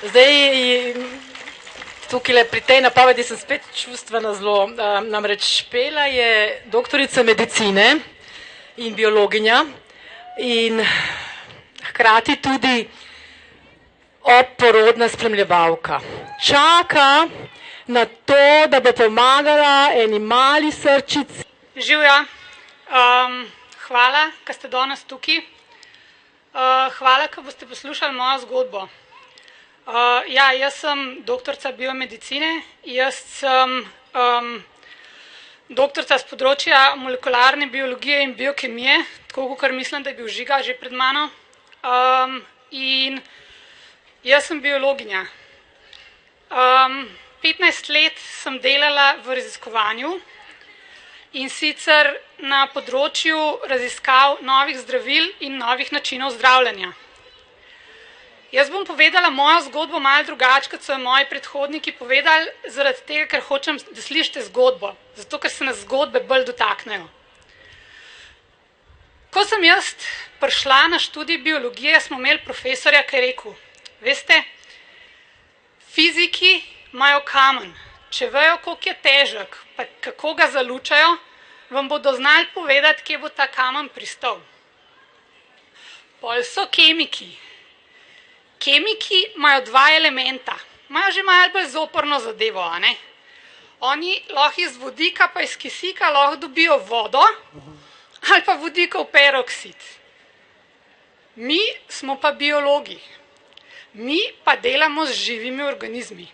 Zdaj, tukaj pri tej napovedi sem spet čustvena zelo. Namreč Špela je doktorica medicine in biologinja in hkrati tudi oporodna spremljevalka. Čaka na to, da bo pomagala eni mali srčici. Živja, hvala, ker ste danes tukaj. Hvala, ker boste poslušali mojo zgodbo. Jaz sem doktorica biomedicine, jaz sem doktorica z področja molekularne biologije in biokemije, tako kot mislim, da je bil Žiga že pred mano. In jaz sem biologinja. 15 let sem delala v raziskovanju in sicer na področju raziskav novih zdravil in novih načinov zdravljenja. Jaz bom povedala mojo zgodbo malo drugače, kot so moji predhodniki povedali, zaradi tega, ker hočem, da slišite zgodbo, zato ker se nas zgodbe bolj dotaknejo. Ko sem jaz prišla na študij biologije, smo imeli profesorja, ki je rekel, veste, fiziki imajo kamen, če vejo, koliko je težek, pa kako ga zalučajo, vam bodo znali povedati, kje bo ta kamen pristal. Pol so kemiki. Kemiki imajo dva elementa, imajo že malo bolj zoprno zadevo, a ne? Oni lahko iz vodika pa iz kisika lahko dobijo vodo ali pa vodikov peroksid. Mi smo pa biologi, mi pa delamo z živimi organizmi.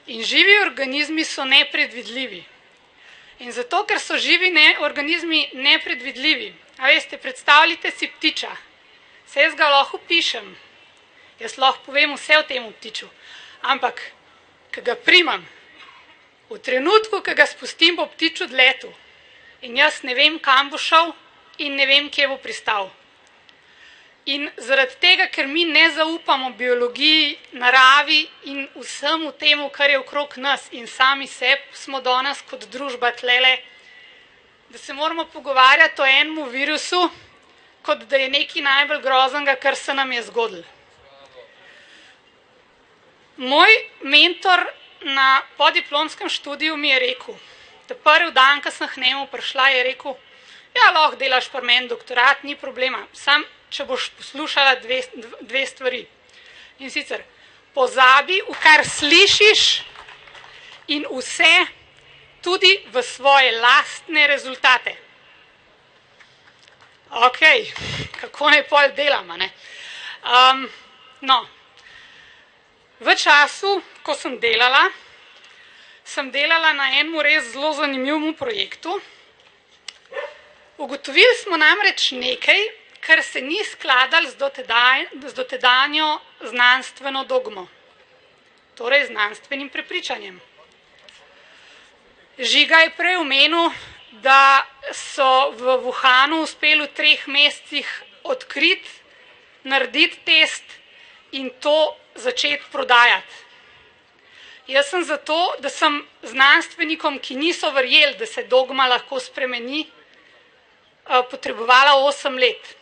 In živi organizmi so nepredvidljivi. In zato, ker so živi organizmi nepredvidljivi, a veste, predstavljite si ptiča, se jaz ga lahko pišem, jaz lahko povem vse o tem ptiču, ampak, ko ga primam, v trenutku, ko ga spustim, bo ptič odletel in jaz ne vem, kam bo šel in ne vem, kje bo pristal. In zaradi tega, ker mi ne zaupamo biologiji, naravi in vsemu temu, kar je okrog nas in sami sebi, smo danes kot družba tlele, da se moramo pogovarjati o enemu virusu, kot da je nekaj najbolj groznega, kar se nam je zgodilo. Moj mentor na podiplomskem študiju mi je rekel, da prvi dan, ko sem k njemu prišla, je rekel, ja, lahko delaš pri meni doktorat, ni problema, sam če boš poslušala dve stvari. In sicer, pozabi, v kar slišiš in vse tudi v svoje lastne rezultate. Ok, kako naj pol delam, a ne? V času, ko sem delala na enem res zelo zanimivem projektu. Ugotovili smo namreč nekaj, kar se ni skladalo z dotedanjo znanstveno dogmo, torej znanstvenim prepričanjem. Žiga je prej omenil, da so v Wuhanu uspeli v 3 mesecih odkriti, narediti test in to začeti prodajati. Jaz sem zato, da sem znanstvenikom, ki niso verjeli, da se dogma lahko spremeni, potrebovala 8 let.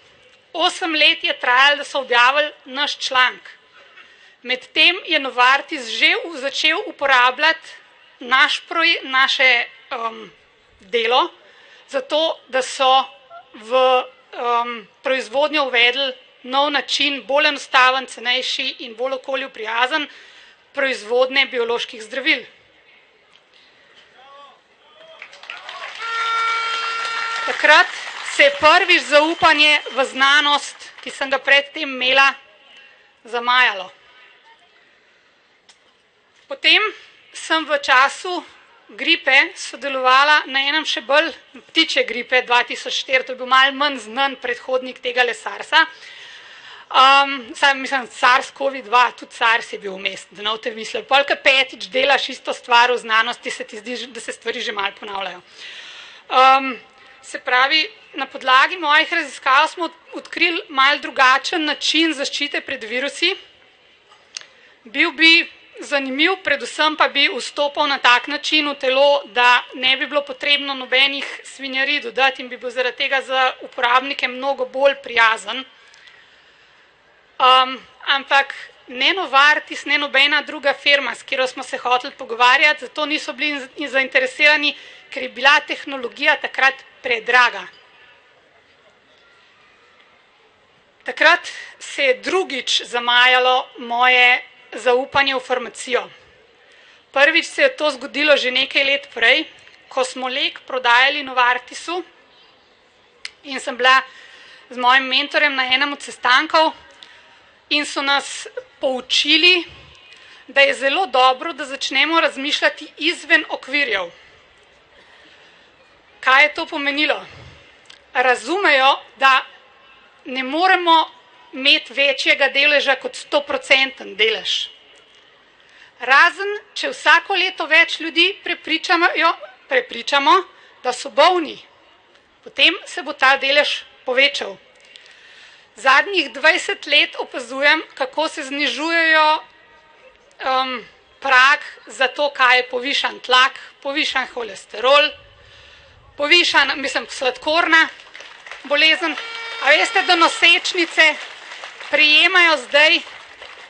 8 let je trajalo, da so objavili naš članek. Medtem je Novartis že začel uporabljati naše delo, zato da so v proizvodnjo uvedli nov način, bolj enostaven, cenejši in bolj okolju prijazen proizvodnje bioloških zdravil. Takrat se je prvič zaupanje v znanost, ki sem ga predtem imela, zamajalo. Potem sem v času gripe sodelovala na enem še bolj ptiče gripe 2004, to je bil malo manj znan predhodnik tega SARS-a. Mislim, SARS-CoV-2, tudi SARS je bil vmes, da ne boste mislili. Pol, ko petič delaš isto stvar v znanosti, se ti zdi, da se stvari že malo ponavljajo. Se pravi, na podlagi mojih raziskav smo odkrili malo drugačen način zaščite pred virusi. Bil bi zanimiv, predvsem pa bi vstopal na tak način v telo, da ne bi bilo potrebno nobenih svinjarij dodati in bi bil zaradi tega za uporabnike mnogo bolj prijazen. Ampak ne Novartis, ne nobena druga firma, s katero smo se hoteli pogovarjati, zato niso bili zainteresirani, ker je bila tehnologija takrat predraga. Takrat se je drugič zamajalo moje zaupanje v farmacijo. Prvič se je to zgodilo že nekaj let prej, ko smo lek prodajali Novartisu in sem bila z mojim mentorjem na enem od sestankov in so nas poučili, da je zelo dobro, da začnemo razmišljati izven okvirjev. Kaj je to pomenilo? Razumejo, da ne moremo imeti večjega deleža kot 100% delež. Razen, če vsako leto več ljudi prepričamo, da so bolni, potem se bo ta delež povečal. Zadnjih 20 let opazujem, kako se znižujejo prag za to, kaj je povišan tlak, povišan holesterol, sladkorna bolezen. A veste, da nosečnice prijemajo zdaj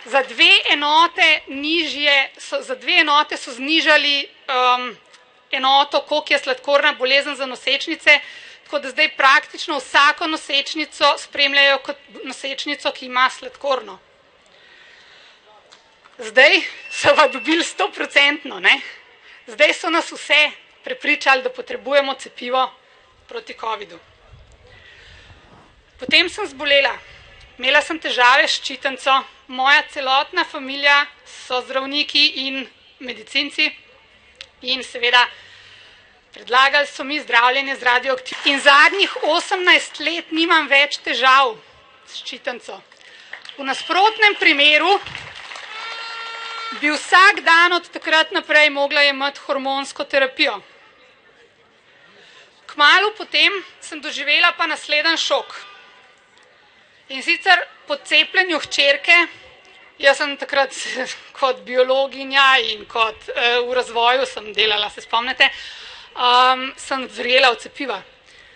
za 2 enote nižje, za 2 enote so znižali enoto, koliko je sladkorna bolezen za nosečnice, tako da zdaj praktično vsako nosečnico spremljajo kot nosečnico, ki ima sladkorno. Zdaj so pa dobili 100%, ne? Zdaj so nas vse prepričali, da potrebujemo cepivo proti covidu. Potem sem zbolela, imela sem težave s ščitnico, moja celotna familija so zdravniki in medicinci in seveda predlagali so mi zdravljenje z radioaktivnostjo. In zadnjih 18 let nimam več težav s ščitnico. V nasprotnem primeru bi vsak dan od takrat naprej mogla jemati hormonsko terapijo. Kmalu potem sem doživela pa naslednji šok. In sicer po cepljenju hčerke, jaz sem takrat kot biologinja in kot v razvoju sem delala, se spomnite, sem verjela v cepiva.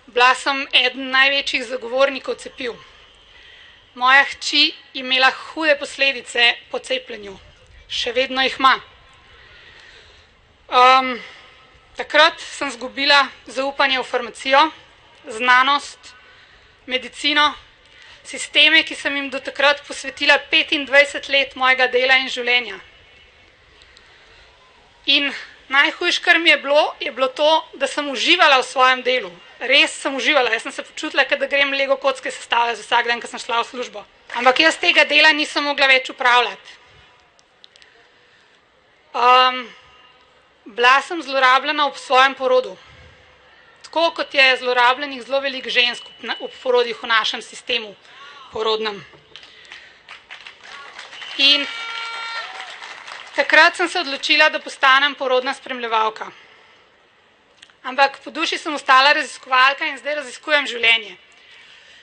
Bila sem eden največjih zagovornikov cepiv. Moja hči je imela hude posledice po cepljenju. Še vedno jih ima. Takrat sem izgubila zaupanje v farmacijo, znanost, medicino, sisteme, ki sem jim do takrat posvetila 25 let mojega dela in življenja. In najhujš, kar mi je bilo to, da sem uživala v svojem delu. Res sem uživala, jaz sem se počutila, da grem Lego kocke sestavljati vsak dan, ko sem šla v službo. Ampak jaz tega dela nisem mogla več upravljati. Bila sem zlorabljena ob svojem porodu. Tako kot je zlorabljenih zelo veliko žensk ob porodih v našem sistemu porodnem. In takrat sem se odločila, da postanem porodna spremljevalka. Ampak po duši sem ostala raziskovalka in zdaj raziskujem življenje.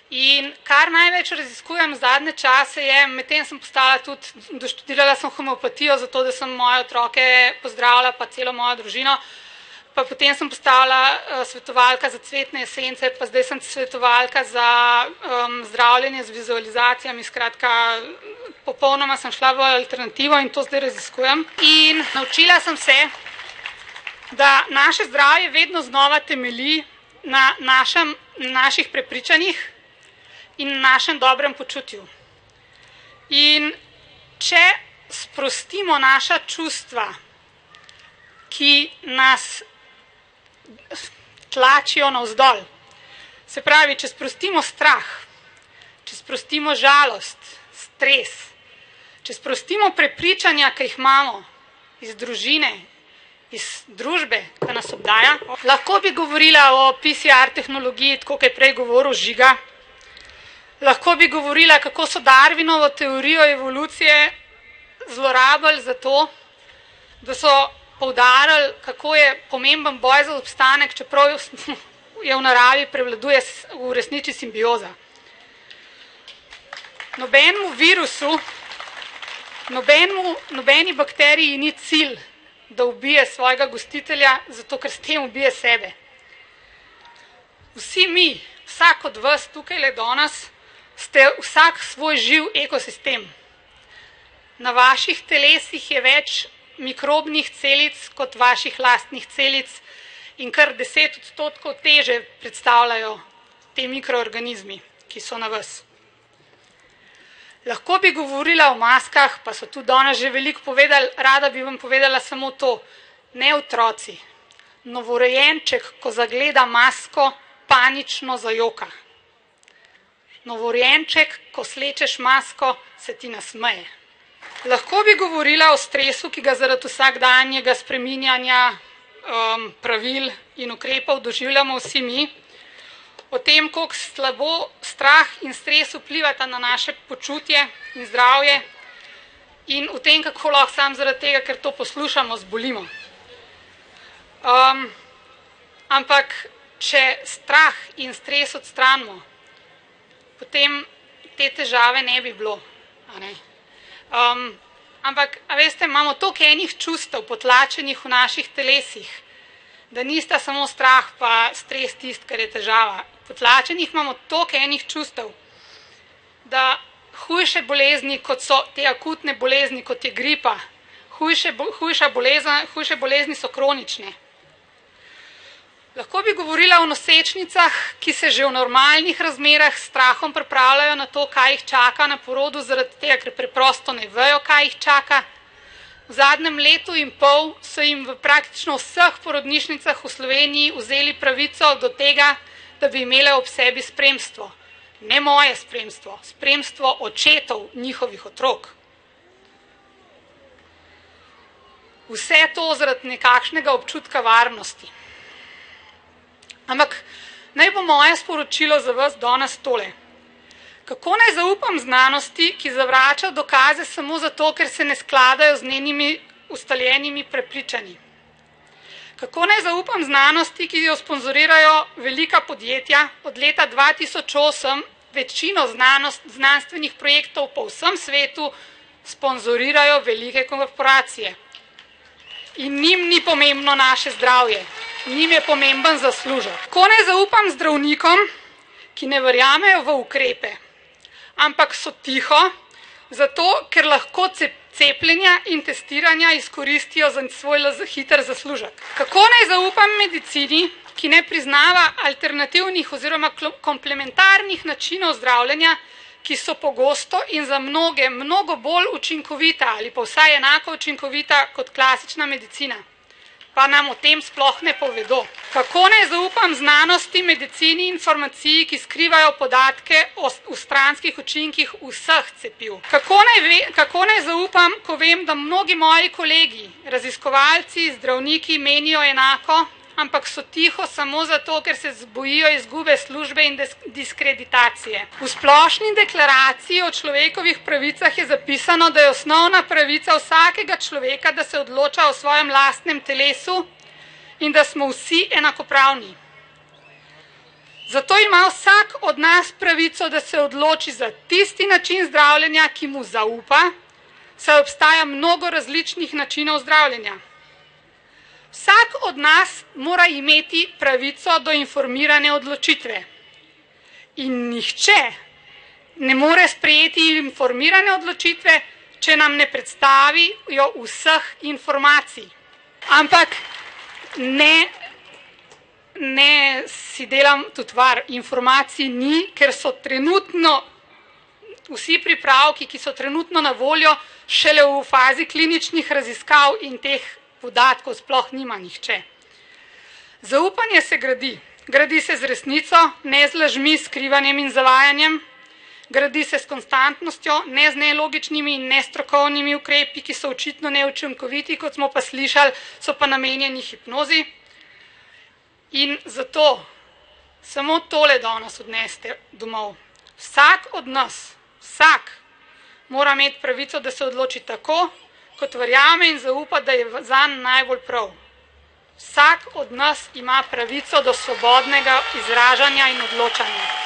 In kar največ raziskujem zadnje čase je, medtem sem postala tudi, doštudirala sem homeopatijo, zato da sem moje otroke pozdravila, pa celo mojo družino. Pa potem sem postala svetovalka za cvetne esence, pa zdaj sem svetovalka za zdravljenje z vizualizacijami, skratka, popolnoma sem šla v alternativo in to zdaj raziskujem. In naučila sem se, da naše zdravje vedno znova temelji na naših prepričanjih in našem dobrem počutju. In če sprostimo naša čustva, ki nas tlačijo navzdol, se pravi, če sprostimo strah, če sprostimo žalost, stres, če sprostimo prepričanja, ki jih imamo iz družine, iz družbe, ki nas obdaja, lahko bi govorila o PCR tehnologiji, tako kot je prej govoril Žiga, lahko bi govorila, kako so Darwinovo teorijo evolucije zlorabili za to, da so poudarili, kako je pomemben boj za obstanek, čeprav je v naravi prevladuje v resnici simbioza. Nobenemu virusu, nobeni bakteriji ni cilj, da ubije svojega gostitelja, zato ker s tem ubije sebe. Vsi mi, vsak od vas tukaj le danes, ste vsak svoj živ ekosistem. Na vaših telesih je več mikrobnih celic kot vaših lastnih celic in kar 10% teže predstavljajo te mikroorganizmi, ki so na vas. Lahko bi govorila o maskah, pa so tudi danes že veliko povedali, rada bi vam povedala samo to. Ne otroci. Novorojenček, ko zagleda masko, panično zajoka. Novorojenček, ko slečeš masko, se ti nasmeje. Lahko bi govorila o stresu, ki ga zaradi vsakdanjega spreminjanja pravil in ukrepov doživljamo vsi mi, o tem, koliko slabo strah in stres vplivata na naše počutje in zdravje in o tem, kako lahko sam zaradi tega, ker to poslušamo, zbolimo. Ampak, če strah in stres odstranimo, potem te težave ne bi bilo. Ampak, a veste, imamo toliko enih čustev potlačenih v naših telesih, da nista samo strah pa stres tist, kar je težava. Potlačenih imamo toliko enih čustev, da hujše bolezni, kot so te akutne bolezni, kot je gripa, hujše bolezni so kronične. Lahko bi govorila o nosečnicah, ki se že v normalnih razmerah s strahom pripravljajo na to, kaj jih čaka na porodu, zaradi tega, ker preprosto ne vejo, kaj jih čaka. V zadnjem letu in pol so jim v praktično vseh porodnišnicah v Sloveniji vzeli pravico do tega, da bi imele ob sebi spremstvo. Ne moje spremstvo, spremstvo očetov njihovih otrok. Vse to zaradi nekakšnega občutka varnosti. Ampak naj bo moje sporočilo za vas danes tole. Kako naj zaupam znanosti, ki zavrača dokaze samo zato, ker se ne skladajo z njenimi ustaljenimi prepričanji? Kako naj zaupam znanosti, ki jo sponzorirajo velika podjetja? Od leta 2008 večino znanstvenih projektov po vsem svetu sponzorirajo velike korporacije. In njim ni pomembno naše zdravje, njim je pomemben zaslužek. Kako naj zaupam zdravnikom, ki ne verjamejo v ukrepe, ampak so tiho, zato ker lahko cepljenja in testiranja izkoristijo za svoj hiter zaslužek. Kako naj zaupam medicini, ki ne priznava alternativnih oziroma komplementarnih načinov zdravljenja, ki so pogosto in za mnoge mnogo bolj učinkovita ali pa vsaj enako učinkovita kot klasična medicina, pa nam o tem sploh ne povedo. Kako naj zaupam znanosti, medicini in farmaciji, ki skrivajo podatke o stranskih učinkih vseh cepiv? Kako naj zaupam, ko vem, da mnogi moji kolegi, raziskovalci, zdravniki menijo enako, ampak so tiho samo zato, ker se bojijo izgube službe in diskreditacije. V splošni deklaraciji o človekovih pravicah je zapisano, da je osnovna pravica vsakega človeka, da se odloča o svojem lastnem telesu in da smo vsi enakopravni. Zato ima vsak od nas pravico, da se odloči za tisti način zdravljenja, ki mu zaupa, saj obstaja mnogo različnih načinov zdravljenja. Vsak od nas mora imeti pravico do informirane odločitve. In nihče ne more sprejeti informirane odločitve, če nam ne predstavijo vseh informacij. Ampak ne si delam tudi var, informacij ni, ker so trenutno vsi pripravki, ki so trenutno na voljo, šele v fazi kliničnih raziskav in teh podatkov sploh nima nihče. Zaupanje se gradi. Gradi se z resnico, ne z lažmi, skrivanjem in zavajanjem. Gradi se s konstantnostjo, ne z nelogičnimi in nestrokovnimi ukrepi, ki so očitno neučinkoviti, kot smo pa slišali, so pa namenjeni hipnozi. In zato samo tole danes odneste domov. Vsak od nas, mora imeti pravico, da se odloči tako, kot verjame in zaupa, da je zanj najbolj prav. Vsak od nas ima pravico do svobodnega izražanja in odločanja.